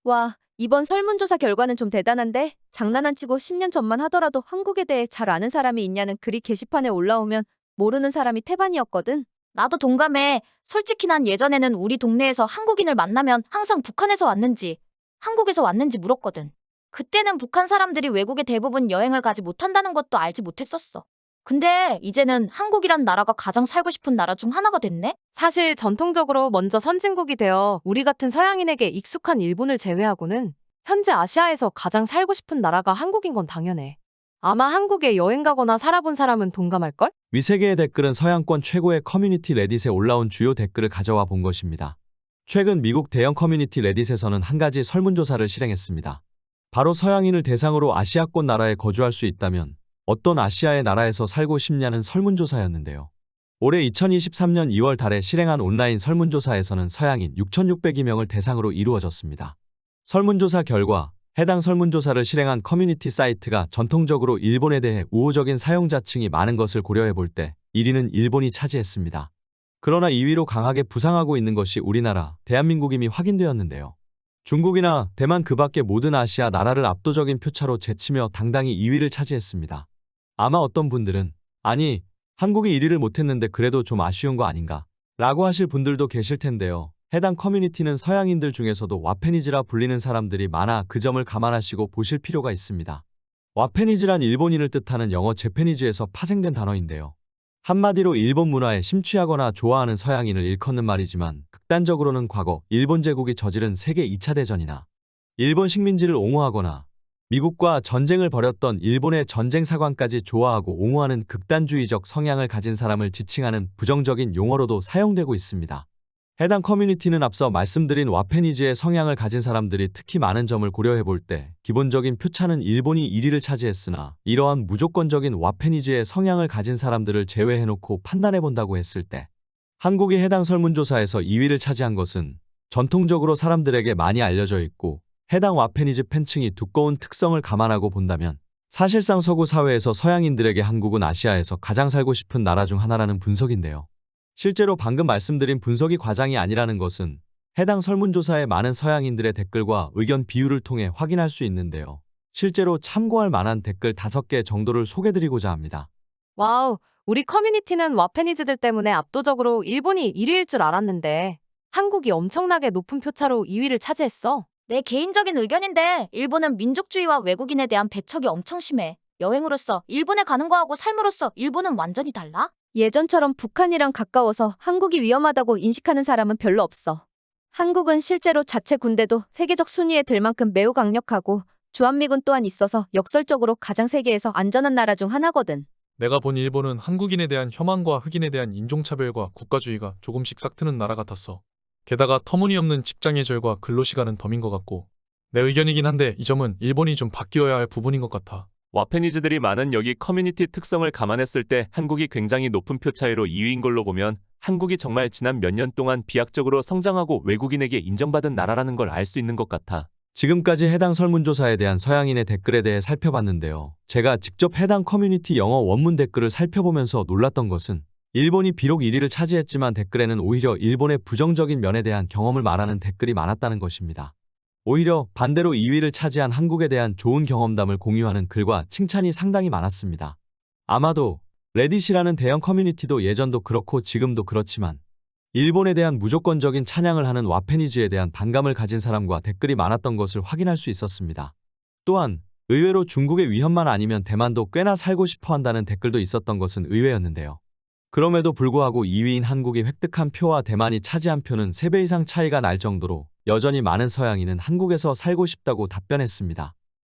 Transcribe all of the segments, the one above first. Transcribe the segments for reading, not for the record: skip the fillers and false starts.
와, 이번 설문조사 결과는 좀 대단한데? 장난 안 치고 10년 전만 하더라도 한국에 대해 잘 아는 사람이 있냐는 글이 게시판에 올라오면 모르는 사람이 태반이었거든. 나도 동감해. 솔직히 난 예전에는 우리 동네에서 한국인을 만나면 항상 북한에서 왔는지, 한국에서 왔는지 물었거든. 그때는 북한 사람들이 외국에 대부분 여행을 가지 못한다는 것도 알지 못했었어. 근데 이제는 한국이란 나라가 가장 살고 싶은 나라 중 하나가 됐네? 사실 전통적으로 먼저 선진국이 되어 우리 같은 서양인에게 익숙한 일본을 제외하고는 현재 아시아에서 가장 살고 싶은 나라가 한국인 건 당연해. 아마 한국에 여행 가거나 살아본 사람은 동감할걸? 위세계의 댓글은 서양권 최고의 커뮤니티 레딧에 올라온 주요 댓글을 가져와 본 것입니다. 최근 미국 대형 커뮤니티 레딧에서는 한 가지 설문조사를 실행했습니다. 바로 서양인을 대상으로 아시아권 나라에 거주할 수 있다면 어떤 아시아의 나라에서 살고 싶냐는 설문조사였는데요. 올해 2023년 2월 달에 실행한 온라인 설문조사에서는 서양인 6,600여 명을 대상으로 이루어졌습니다. 설문조사 결과 해당 설문조사를 실행한 커뮤니티 사이트가 전통적으로 일본에 대해 우호적인 사용자층이 많은 것을 고려해 볼 때 1위는 일본이 차지했습니다. 그러나 2위로 강하게 부상하고 있는 것이 우리나라, 대한민국임이 확인되었는데요. 중국이나 대만 그 밖의 모든 아시아 나라를 압도적인 표차로 제치며 당당히 2위를 차지했습니다. 아마 어떤 분들은 아니, 한국이 1위를 못했는데 그래도 좀 아쉬운 거 아닌가? 라고 하실 분들도 계실 텐데요. 해당 커뮤니티는 서양인들 중에서도 와페니즈라 불리는 사람들이 많아 그 점을 감안하시고 보실 필요가 있습니다. 와페니즈란 일본인을 뜻하는 영어 재패니즈에서 파생된 단어인데요. 한마디로 일본 문화에 심취하거나 좋아하는 서양인을 일컫는 말이지만 극단적으로는 과거 일본 제국이 저지른 세계 2차 대전이나 일본 식민지를 옹호하거나 미국과 전쟁을 벌였던 일본의 전쟁 사관까지 좋아하고 옹호하는 극단주의적 성향을 가진 사람을 지칭하는 부정적인 용어로도 사용되고 있습니다. 해당 커뮤니티는 앞서 말씀드린 와페니즈의 성향을 가진 사람들이 특히 많은 점을 고려해 볼 때 기본적인 표차는 일본이 1위를 차지했으나 이러한 무조건적인 와페니즈의 성향을 가진 사람들을 제외해놓고 판단해 본다고 했을 때 한국이 해당 설문조사에서 2위를 차지한 것은 전통적으로 사람들에게 많이 알려져 있고 해당 와페니즈 팬층이 두꺼운 특성을 감안하고 본다면 사실상 서구 사회에서 서양인들에게 한국은 아시아에서 가장 살고 싶은 나라 중 하나라는 분석인데요. 실제로 방금 말씀드린 분석이 과장이 아니라는 것은 해당 설문조사의 많은 서양인들의 댓글과 의견 비율을 통해 확인할 수 있는데요. 실제로 참고할 만한 댓글 5개 정도를 소개드리고자 합니다. 와우, 우리 커뮤니티는 와페니즈들 때문에 압도적으로 일본이 1위일 줄 알았는데 한국이 엄청나게 높은 표차로 2위를 차지했어. 내 개인적인 의견인데 일본은 민족주의와 외국인에 대한 배척이 엄청 심해. 여행으로서 일본에 가는 거하고 삶으로서 일본은 완전히 달라? 예전처럼 북한이랑 가까워서 한국이 위험하다고 인식하는 사람은 별로 없어. 한국은 실제로 자체 군대도 세계적 순위에 들 만큼 매우 강력하고 주한미군 또한 있어서 역설적으로 가장 세계에서 안전한 나라 중 하나거든. 내가 본 일본은 한국인에 대한 혐한과 흑인에 대한 인종차별과 국가주의가 조금씩 싹트는 나라 같았어. 게다가 터무니없는 직장예절과 근로시간은 덤인 것 같고 내 의견이긴 한데 이 점은 일본이 좀 바뀌어야 할 부분인 것 같아. 와페니즈들이 많은 여기 커뮤니티 특성을 감안했을 때 한국이 굉장히 높은 표 차이로 2위인 걸로 보면 한국이 정말 지난 몇 년 동안 비약적으로 성장하고 외국인에게 인정받은 나라라는 걸 알 수 있는 것 같아. 지금까지 해당 설문조사에 대한 서양인의 댓글에 대해 살펴봤는데요. 제가 직접 해당 커뮤니티 영어 원문 댓글을 살펴보면서 놀랐던 것은 일본이 비록 1위를 차지했지만 댓글에는 오히려 일본의 부정적인 면에 대한 경험을 말하는 댓글이 많았다는 것입니다. 오히려 반대로 2위를 차지한 한국에 대한 좋은 경험담을 공유하는 글과 칭찬이 상당히 많았습니다. 아마도 레딧이라는 대형 커뮤니티도 예전도 그렇고 지금도 그렇지만 일본에 대한 무조건적인 찬양을 하는 와페니즈에 대한 반감을 가진 사람과 댓글이 많았던 것을 확인할 수 있었습니다. 또한 의외로 중국의 위험만 아니면 대만도 꽤나 살고 싶어 한다는 댓글도 있었던 것은 의외였는데요. 그럼에도 불구하고 2위인 한국이 획득한 표와 대만이 차지한 표는 3배 이상 차이가 날 정도로 여전히 많은 서양인은 한국에서 살고 싶다고 답변했습니다.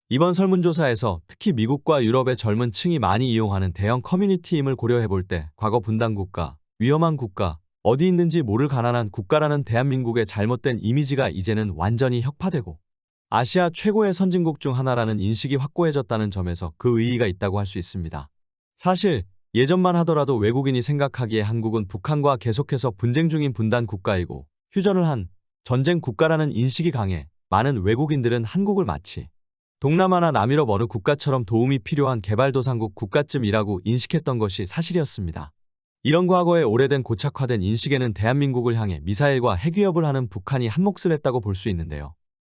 이번 설문조사에서 특히 미국과 유럽의 젊은 층이 많이 이용하는 대형 커뮤니티임을 고려해 볼 때 과거 분단 국가, 위험한 국가, 어디 있는지 모를 가난한 국가라는 대한민국의 잘못된 이미지가 이제는 완전히 혁파되고 아시아 최고의 선진국 중 하나라는 인식이 확고해졌다는 점에서 그 의의가 있다고 할 수 있습니다. 사실 예전만 하더라도 외국인이 생각하기에 한국은 북한과 계속해서 분쟁 중인 분단 국가이고 휴전을 한 전쟁 국가라는 인식이 강해 많은 외국인들은 한국을 마치 동남아나 남유럽 어느 국가처럼 도움이 필요한 개발도상국 국가쯤이라고 인식했던 것이 사실이었습니다. 이런 과거의 오래된 고착화된 인식에는 대한민국을 향해 미사일과 핵위협을 하는 북한이 한몫을 했다고 볼 수 있는데요.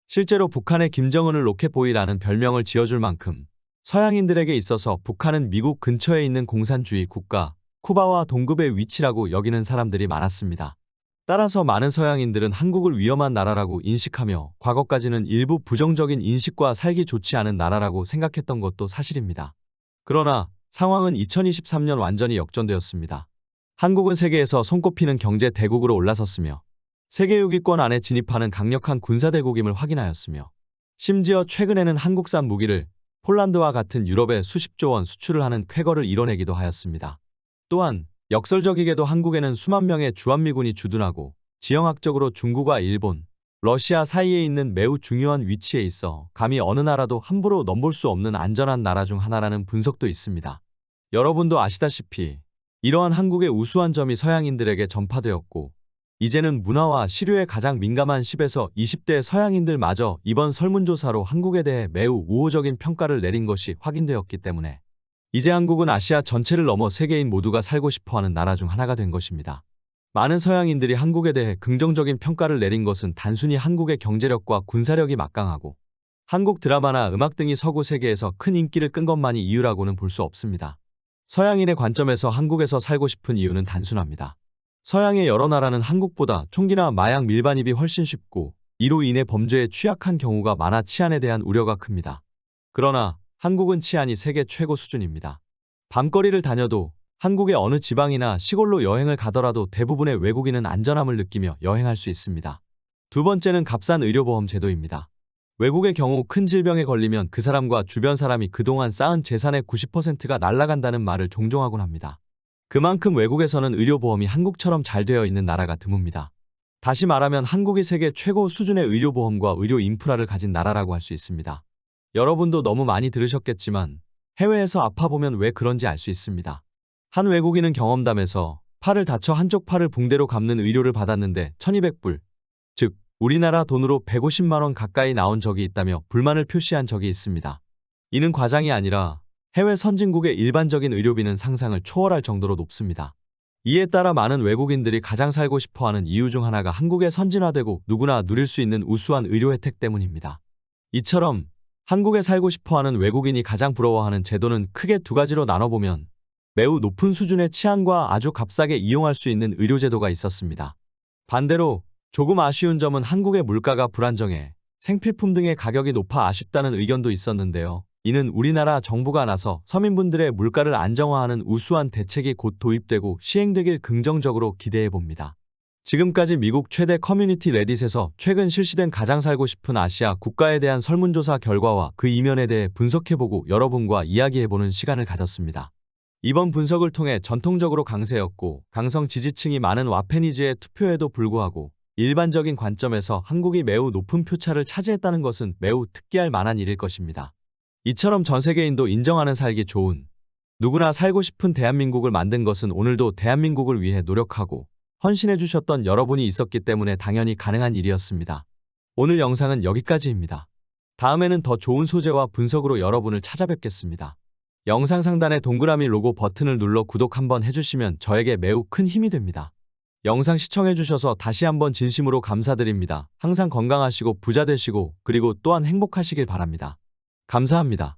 실제로 북한의 김정은을 로켓보이라는 별명을 지어줄 만큼 서양인들에게 있어서 북한은 미국 근처에 있는 공산주의 국가 쿠바와 동급의 위치라고 여기는 사람들이 많았습니다. 따라서 많은 서양인들은 한국을 위험한 나라라고 인식하며 과거까지는 일부 부정적인 인식과 살기 좋지 않은 나라라고 생각했던 것도 사실입니다. 그러나 상황은 2023년 완전히 역전되었습니다. 한국은 세계에서 손꼽히는 경제 대국으로 올라섰으며 세계 6위권 안에 진입하는 강력한 군사대국임을 확인하였으며 심지어 최근에는 한국산 무기를 폴란드와 같은 유럽에 수십조 원 수출을 하는 쾌거를 이뤄내기도 하였습니다. 또한 역설적이게도 한국에는 수만 명의 주한미군이 주둔하고 지형학적으로 중국과 일본, 러시아 사이에 있는 매우 중요한 위치에 있어 감히 어느 나라도 함부로 넘볼 수 없는 안전한 나라 중 하나라는 분석도 있습니다. 여러분도 아시다시피 이러한 한국의 우수한 점이 서양인들에게 전파되었고 이제는 문화와 시류에 가장 민감한 10에서 20대 서양인들마저 이번 설문조사로 한국에 대해 매우 우호적인 평가를 내린 것이 확인되었기 때문에 이제 한국은 아시아 전체를 넘어 세계인 모두가 살고 싶어하는 나라 중 하나가 된 것입니다. 많은 서양인들이 한국에 대해 긍정적인 평가를 내린 것은 단순히 한국의 경제력과 군사력이 막강하고 한국 드라마나 음악 등이 서구 세계에서 큰 인기를 끈 것만이 이유라고는 볼 수 없습니다. 서양인의 관점에서 한국에서 살고 싶은 이유는 단순합니다. 서양의 여러 나라는 한국보다 총기나 마약 밀반입이 훨씬 쉽고 이로 인해 범죄에 취약한 경우가 많아 치안에 대한 우려가 큽니다. 그러나 한국은 치안이 세계 최고 수준입니다. 밤거리를 다녀도 한국의 어느 지방이나 시골로 여행을 가더라도 대부분의 외국인은 안전함을 느끼며 여행할 수 있습니다. 두 번째는 값싼 의료보험 제도입니다. 외국의 경우 큰 질병에 걸리면 그 사람과 주변 사람이 그동안 쌓은 재산의 90%가 날아간다는 말을 종종 하곤 합니다. 그만큼 외국에서는 의료보험이 한국처럼 잘 되어 있는 나라가 드뭅니다. 다시 말하면 한국이 세계 최고 수준의 의료보험과 의료 인프라를 가진 나라라고 할 수 있습니다. 여러분도 너무 많이 들으셨겠지만 해외에서 아파보면 왜 그런지 알 수 있습니다. 한 외국인은 경험담에서 팔을 다쳐 한쪽 팔을 붕대로 감는 의료를 받았는데 1200불, 즉 우리나라 돈으로 150만 원 가까이 나온 적이 있다며 불만을 표시한 적이 있습니다. 이는 과장이 아니라 해외 선진국의 일반적인 의료비는 상상을 초월할 정도로 높습니다. 이에 따라 많은 외국인들이 가장 살고 싶어하는 이유 중 하나가 한국에 선진화되고 누구나 누릴 수 있는 우수한 의료 혜택 때문입니다. 이처럼 한국에 살고 싶어하는 외국인이 가장 부러워하는 제도는 크게 두 가지로 나눠보면 매우 높은 수준의 치안과 아주 값싸게 이용할 수 있는 의료제도가 있었습니다. 반대로 조금 아쉬운 점은 한국의 물가가 불안정해 생필품 등의 가격이 높아 아쉽다는 의견도 있었는데요. 이는 우리나라 정부가 나서 서민분들의 물가를 안정화하는 우수한 대책이 곧 도입되고 시행되길 긍정적으로 기대해봅니다. 지금까지 미국 최대 커뮤니티 레딧에서 최근 실시된 가장 살고 싶은 아시아 국가에 대한 설문조사 결과와 그 이면에 대해 분석해보고 여러분과 이야기해보는 시간을 가졌습니다. 이번 분석을 통해 전통적으로 강세였고 강성 지지층이 많은 와페니즈의 투표에도 불구하고 일반적인 관점에서 한국이 매우 높은 표차를 차지했다는 것은 매우 특기할 만한 일일 것입니다. 이처럼 전 세계인도 인정하는 살기 좋은, 누구나 살고 싶은 대한민국을 만든 것은 오늘도 대한민국을 위해 노력하고 헌신해 주셨던 여러분이 있었기 때문에 당연히 가능한 일이었습니다. 오늘 영상은 여기까지입니다. 다음에는 더 좋은 소재와 분석으로 여러분을 찾아뵙겠습니다. 영상 상단의 동그라미 로고 버튼을 눌러 구독 한번 해주시면 저에게 매우 큰 힘이 됩니다. 영상 시청해주셔서 다시 한번 진심으로 감사드립니다. 항상 건강하시고 부자 되시고 그리고 또한 행복하시길 바랍니다. 감사합니다.